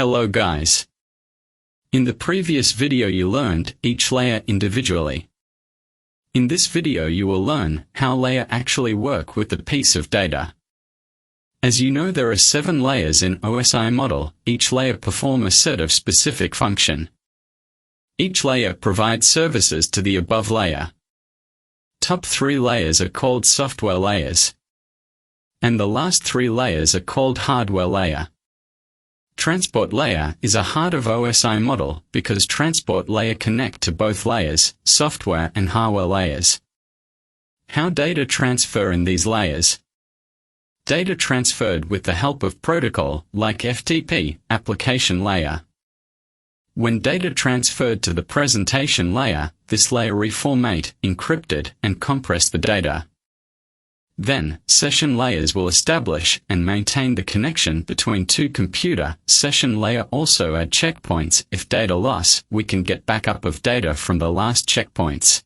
Hello guys. In the previous video you learned each layer individually. In this video you will learn how layers actually work with the piece of data. As you know, there are 7 layers in OSI model. Each layer performs a set of specific function. Each layer provides services to the above layer. Top 3 layers are called software layers. And the last 3 layers are called hardware layer. Transport layer is a heart of OSI model because transport layer connect to both layers, software and hardware layers. How data transfer in these layers? Data transferred with the help of protocol like FTP, application layer. When data transferred to the presentation layer, this layer reformat, encrypted, and compress the data. Then, session layers will establish and maintain the connection between two computers. Session layer also add checkpoints. If data loss, we can get backup of data from the last checkpoints.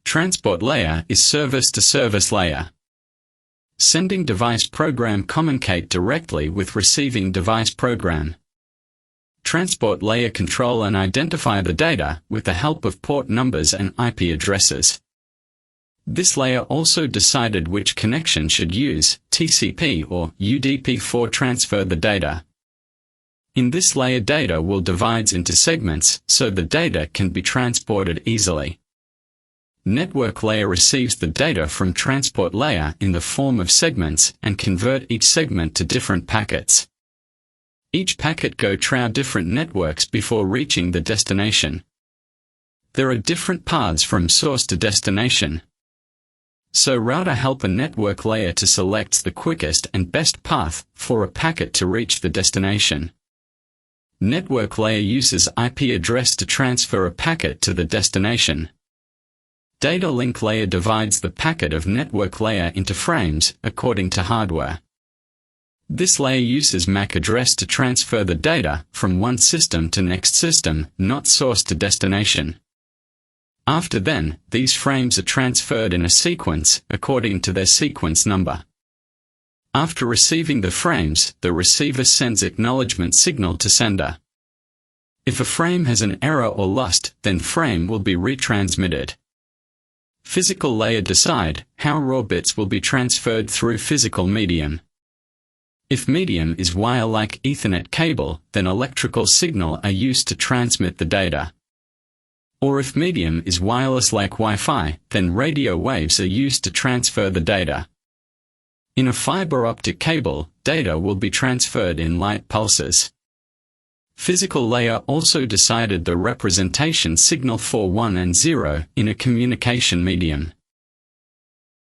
Transport layer is service-to-service layer. Sending device program communicate directly with receiving device program. Transport layer control and identify the data with the help of port numbers and IP addresses. This layer also decided which connection should use, TCP or UDP for transfer the data. In this layer data will divide into segments so the data can be transported easily. Network layer receives the data from transport layer in the form of segments and convert each segment to different packets. Each packet go through different networks before reaching the destination. There are different paths from source to destination. So router help a network layer to select the quickest and best path for a packet to reach the destination. Network layer uses IP address to transfer a packet to the destination. Data link layer divides the packet of network layer into frames according to hardware. This layer uses MAC address to transfer the data from one system to next system, not source to destination. After then, these frames are transferred in a sequence according to their sequence number. After receiving the frames, the receiver sends acknowledgement signal to sender. If a frame has an error or lost, then frame will be retransmitted. Physical layer decide how raw bits will be transferred through physical medium. If medium is wire like Ethernet cable, then electrical signal are used to transmit the data. Or if medium is wireless like Wi-Fi, then radio waves are used to transfer the data. In a fiber optic cable, data will be transferred in light pulses. Physical layer also decided the representation signal for 1 and 0 in a communication medium.